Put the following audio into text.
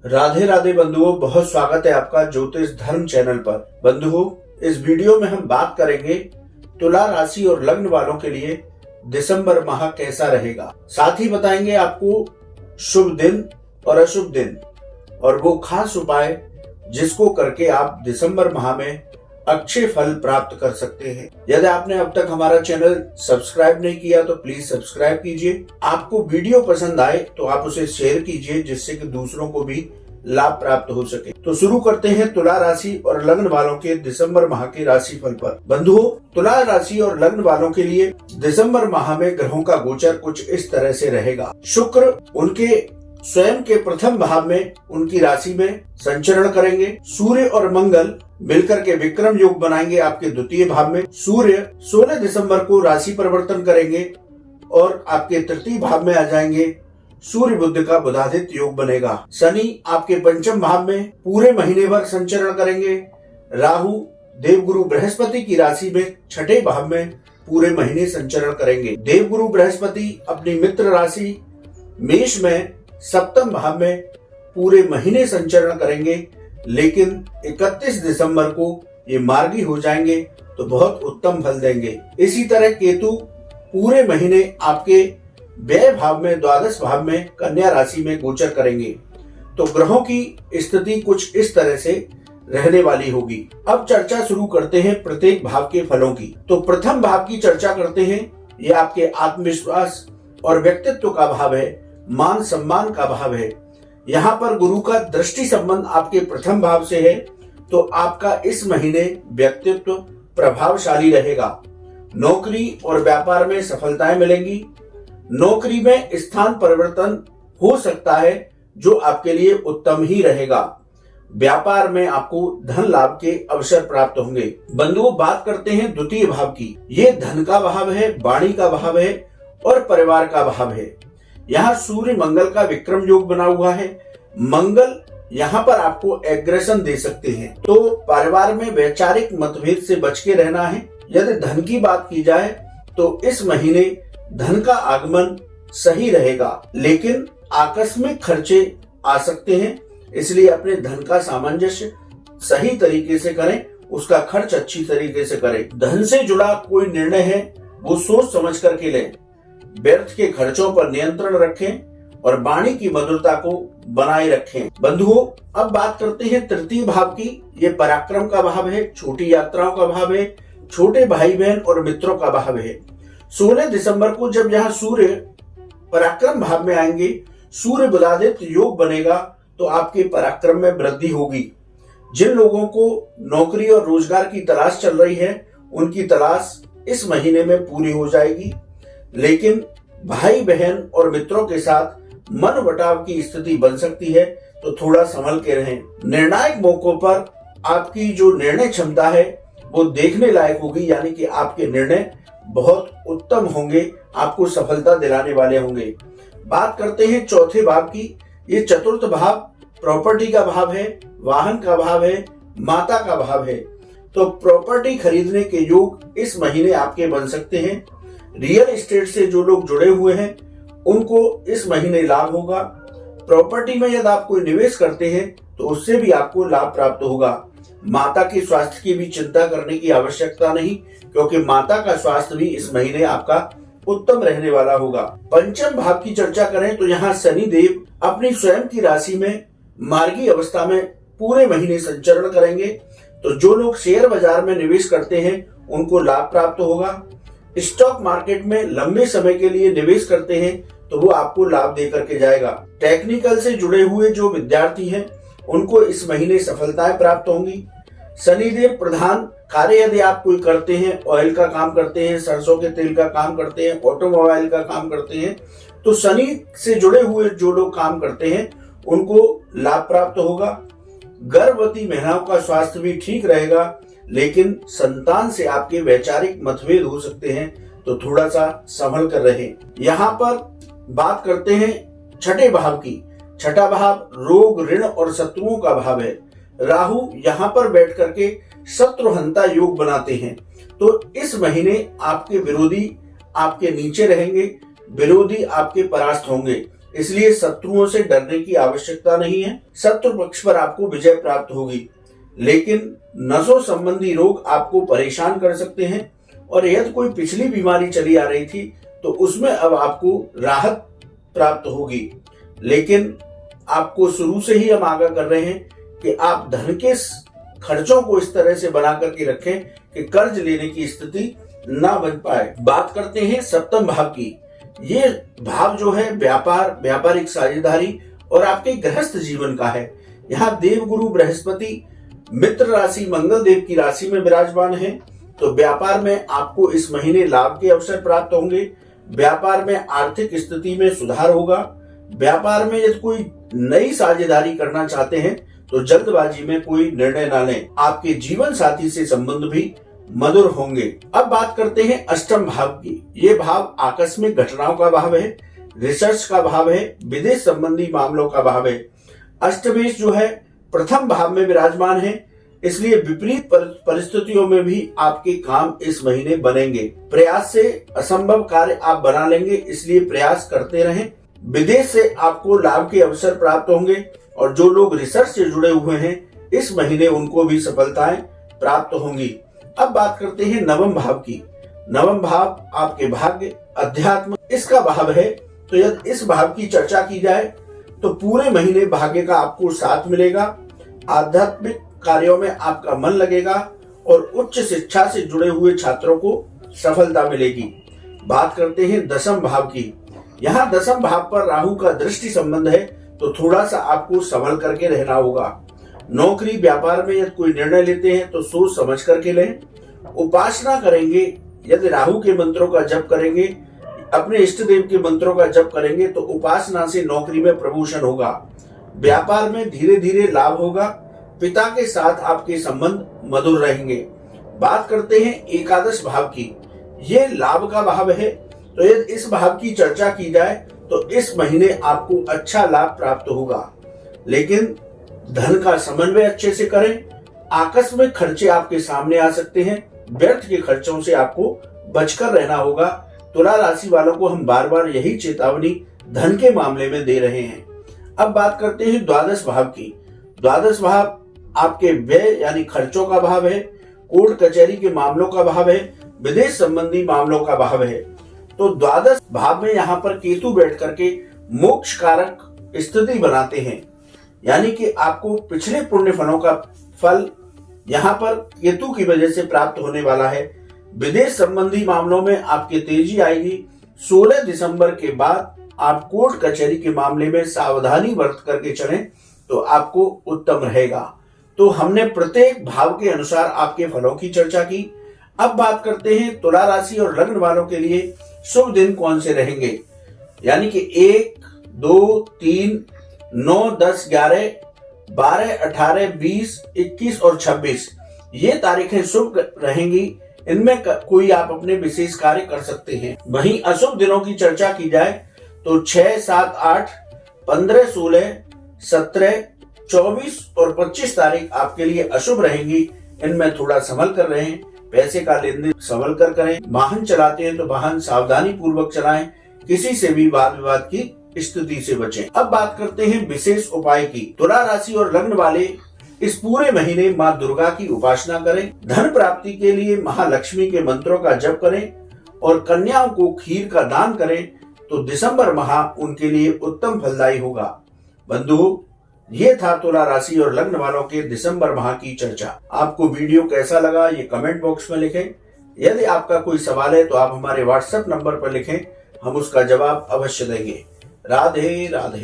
राधे राधे बंधुओं, बहुत स्वागत है आपका ज्योतिष धर्म चैनल पर। बंधुओं, इस वीडियो में हम बात करेंगे तुला राशि और लग्न वालों के लिए दिसंबर माह कैसा रहेगा। साथ ही बताएंगे आपको शुभ दिन और अशुभ दिन और वो खास उपाय जिसको करके आप दिसंबर माह में अच्छे फल प्राप्त कर सकते हैं। यदि आपने अब तक हमारा चैनल सब्सक्राइब नहीं किया तो प्लीज सब्सक्राइब कीजिए। आपको वीडियो पसंद आए तो आप उसे शेयर कीजिए जिससे कि दूसरों को भी लाभ प्राप्त हो सके। तो शुरू करते हैं तुला राशि और लग्न वालों के दिसंबर माह के राशि फल पर। बंधुओं, तुला राशि और लग्न वालों के लिए दिसंबर माह में ग्रहों का गोचर कुछ इस तरह से रहेगा। शुक्र उनके स्वयं के प्रथम भाव में उनकी राशि में संचरण करेंगे। सूर्य और मंगल मिलकर के विक्रम योग बनाएंगे आपके द्वितीय भाव में। सूर्य 16 दिसंबर को राशि परिवर्तन करेंगे और आपके तृतीय भाव में आ जाएंगे। सूर्य बुध का बुधादित्य योग बनेगा। शनि आपके पंचम भाव में पूरे महीने भर संचरण करेंगे। राहु देवगुरु बृहस्पति की राशि में छठे भाव में पूरे महीने संचरण करेंगे। देवगुरु बृहस्पति अपनी मित्र राशि मेष में सप्तम भाव में पूरे महीने संचरण करेंगे, लेकिन 31 दिसंबर को ये मार्गी हो जाएंगे तो बहुत उत्तम फल देंगे। इसी तरह केतु पूरे महीने आपके व्यय भाव में द्वादश भाव में कन्या राशि में गोचर करेंगे। तो ग्रहों की स्थिति कुछ इस तरह से रहने वाली होगी। अब चर्चा शुरू करते हैं प्रत्येक भाव के फलों की। तो प्रथम भाव की चर्चा करते हैं। ये आपके आत्मविश्वास और व्यक्तित्व का भाव है, मान सम्मान का भाव है। यहाँ पर गुरु का दृष्टि संबंध आपके प्रथम भाव से है, तो आपका इस महीने व्यक्तित्व प्रभावशाली रहेगा। नौकरी और व्यापार में सफलताएं मिलेंगी। नौकरी में स्थान परिवर्तन हो सकता है जो आपके लिए उत्तम ही रहेगा। व्यापार में आपको धन लाभ के अवसर प्राप्त होंगे। बंधुओं, बात करते हैं द्वितीय भाव की। ये धन का भाव है, वाणी का भाव है और परिवार का भाव है। यहाँ सूर्य मंगल का विक्रम योग बना हुआ है। मंगल यहाँ पर आपको एग्रेशन दे सकते हैं, तो परिवार में वैचारिक मतभेद से बच के रहना है। यदि धन की बात की जाए तो इस महीने धन का आगमन सही रहेगा, लेकिन आकस्मिक खर्चे आ सकते हैं, इसलिए अपने धन का सामंजस्य सही तरीके से करें, उसका खर्च अच्छी तरीके से करें। धन से जुड़ा कोई निर्णय है वो सोच समझ करके लें। व्यर्थ के खर्चों पर नियंत्रण रखें और वाणी की मधुरता को बनाए रखें। बंधुओं, अब बात करते हैं तृतीय भाव की। ये पराक्रम का भाव है, छोटी यात्राओं का भाव है, छोटे भाई बहन और मित्रों का भाव है। 16 दिसंबर को जब यहाँ सूर्य पराक्रम भाव में आएंगे, सूर्य बुधादित्य योग बनेगा, तो आपके पराक्रम में वृद्धि होगी। जिन लोगों को नौकरी और रोजगार की तलाश चल रही है, उनकी तलाश इस महीने में पूरी हो जाएगी, लेकिन भाई बहन और मित्रों के साथ मनमुटाव की स्थिति बन सकती है, तो थोड़ा संभल के रहें। निर्णायक मौकों पर आपकी जो निर्णय क्षमता है वो देखने लायक होगी, यानी कि आपके निर्णय बहुत उत्तम होंगे, आपको सफलता दिलाने वाले होंगे। बात करते हैं चौथे भाव की। ये चतुर्थ भाव प्रॉपर्टी का भाव है, वाहन का भाव है, माता का भाव है। तो प्रॉपर्टी खरीदने के योग इस महीने आपके बन सकते हैं। रियल एस्टेट से जो लोग जुड़े हुए हैं उनको इस महीने लाभ होगा। प्रॉपर्टी में यदि आप कोई निवेश करते हैं तो उससे भी आपको लाभ प्राप्त होगा। माता के स्वास्थ्य की भी चिंता करने की आवश्यकता नहीं, क्योंकि माता का स्वास्थ्य भी इस महीने आपका उत्तम रहने वाला होगा। पंचम भाव की चर्चा करें तो यहाँ शनि देव अपनी स्वयं की राशि में मार्गी अवस्था में पूरे महीने संचरण करेंगे, तो जो लोग शेयर बाजार में निवेश करते हैं उनको लाभ प्राप्त होगा। स्टॉक मार्केट में लंबे समय के लिए निवेश करते हैं तो वो आपको लाभ दे करके जाएगा। टेक्निकल से जुड़े हुए जो विद्यार्थी हैं उनको इस महीने सफलताएं प्राप्त होंगी। शनिदेव प्रधान कार्य यदि आप कोई करते हैं, ऑयल का काम करते हैं, सरसों के तेल का काम करते हैं, ऑटोमोबाइल का काम करते हैं, तो शनि से जुड़े हुए जो लोग काम करते हैं उनको लाभ प्राप्त होगा। गर्भवती महिलाओं का स्वास्थ्य भी ठीक रहेगा, लेकिन संतान से आपके वैचारिक मतभेद हो सकते हैं, तो थोड़ा सा संभल कर रहें। यहाँ पर बात करते हैं छठे भाव की। छठा भाव रोग, ऋण और शत्रुओं का भाव है। राहु यहाँ पर बैठ करके शत्रुहंता योग बनाते हैं, तो इस महीने आपके विरोधी आपके नीचे रहेंगे, विरोधी आपके परास्त होंगे। इसलिए शत्रुओं से डरने की आवश्यकता नहीं है। शत्रु पक्ष पर आपको विजय प्राप्त होगी, लेकिन नसों संबंधी रोग आपको परेशान कर सकते हैं। और यदि कोई पिछली बीमारी चली आ रही थी तो उसमें अब आपको राहत प्राप्त होगी। लेकिन आपको शुरू से ही हम आगाह कर रहे हैं कि आप धन के खर्चों को इस तरह से बना करके रखें कि कर्ज लेने की स्थिति ना बन पाए। बात करते हैं सप्तम भाव की। ये भाव जो है व्यापार, व्यापारिक साझेदारी और आपके गृहस्थ जीवन का है। यहाँ देवगुरु बृहस्पति मित्र राशि मंगल देव की राशि में विराजमान है, तो व्यापार में आपको इस महीने लाभ के अवसर प्राप्त होंगे। व्यापार में आर्थिक स्थिति में सुधार होगा। व्यापार में यदि कोई नई साझेदारी करना चाहते हैं तो जल्दबाजी में कोई निर्णय न लें। आपके जीवन साथी से संबंध भी मधुर होंगे। अब बात करते हैं अष्टम भाव की। ये भाव आकस्मिक घटनाओं का भाव है, रिसर्च का भाव है, विदेश संबंधी मामलों का भाव है। अष्टमेश जो है प्रथम भाव में विराजमान है, इसलिए विपरीत परिस्थितियों में भी आपके काम इस महीने बनेंगे। प्रयास से असंभव कार्य आप बना लेंगे, इसलिए प्रयास करते रहें। विदेश से आपको लाभ के अवसर प्राप्त होंगे और जो लोग रिसर्च से जुड़े हुए हैं इस महीने उनको भी सफलताएं प्राप्त होंगी। अब बात करते हैं नवम भाव की। नवम भाव आपके भाग्य, अध्यात्म इसका भाव है, तो यदि इस भाव की चर्चा की जाए तो पूरे महीने भाग्य का आपको साथ मिलेगा। आध्यात्मिक कार्यों में आपका मन लगेगा और उच्च शिक्षा से जुड़े हुए छात्रों को सफलता मिलेगी। बात करते हैं दसम भाव की। यहाँ दसम भाव पर राहु का दृष्टि संबंध है, तो थोड़ा सा आपको संभल करके रहना होगा। नौकरी व्यापार में यदि कोई निर्णय लेते हैं तो सोच समझ करके लें। उपासना करेंगे, यदि राहु के मंत्रों का जप करेंगे, अपने इष्ट देव के मंत्रों का जप करेंगे तो उपासना से नौकरी में प्रमोशन होगा। व्यापार में धीरे धीरे लाभ होगा। पिता के साथ आपके संबंध मधुर रहेंगे। बात करते हैं एकादश भाव की। ये लाभ का भाव है, तो यदि इस भाव की चर्चा की जाए तो इस महीने आपको अच्छा लाभ प्राप्त होगा, लेकिन धन का समन्वय अच्छे से करें। आकस्मिक खर्चे आपके सामने आ सकते हैं। व्यर्थ के खर्चों से आपको बचकर रहना होगा। तुला राशि वालों को हम बार बार यही चेतावनी धन के मामले में दे रहे हैं। अब बात करते हैं द्वादश भाव की। द्वादश भाव आपके व्यय यानी खर्चों का भाव है, कोर्ट कचहरी के मामलों का भाव है, विदेश संबंधी मामलों का भाव है। तो द्वादश भाव में यहाँ पर केतु बैठ करके मोक्ष कारक स्थिति बनाते हैं, यानी कि आपको पिछले पुण्य फलों का फल यहाँ पर केतु की वजह से प्राप्त होने वाला है। विदेश संबंधी मामलों में आपकी तेजी आएगी। 16 दिसंबर के बाद आप कोर्ट कचहरी के मामले में सावधानी बरत करके चलें तो आपको उत्तम रहेगा। तो हमने प्रत्येक भाव के अनुसार आपके फलों की चर्चा की। अब बात करते हैं तुला राशि और लग्न वालों के लिए शुभ दिन कौन से रहेंगे, यानी कि 1, 2, 3, 9, 10, 11, 12, 18, 20, 21 और 26 ये तारीखें शुभ रहेंगी। इनमें कोई आप अपने विशेष कार्य कर सकते हैं। वहीं अशुभ दिनों की चर्चा की जाए तो 6, 7, 8, 15, 16, 17, 24 और 25 तारीख आपके लिए अशुभ रहेंगी। इनमें थोड़ा संभल कर रहें। पैसे का लेन देन संभल कर करें। वाहन चलाते हैं तो वाहन सावधानी पूर्वक चलाएं। किसी से भी वाद विवाद की स्थिति से बचें। अब बात करते हैं विशेष उपाय की। तुला राशि और लग्न वाले इस पूरे महीने माँ दुर्गा की उपासना करें। धन प्राप्ति के लिए महालक्ष्मी के मंत्रों का जप करें और कन्याओं को खीर का दान करें तो दिसंबर माह उनके लिए उत्तम फलदायी होगा। बंधुओं, ये था तुला राशि और लग्न वालों के दिसंबर माह की चर्चा। आपको वीडियो कैसा लगा ये कमेंट बॉक्स में लिखें। यदि आपका कोई सवाल है तो आप हमारे व्हाट्सएप नंबर पर लिखें, हम उसका जवाब अवश्य देंगे। राधे राधे।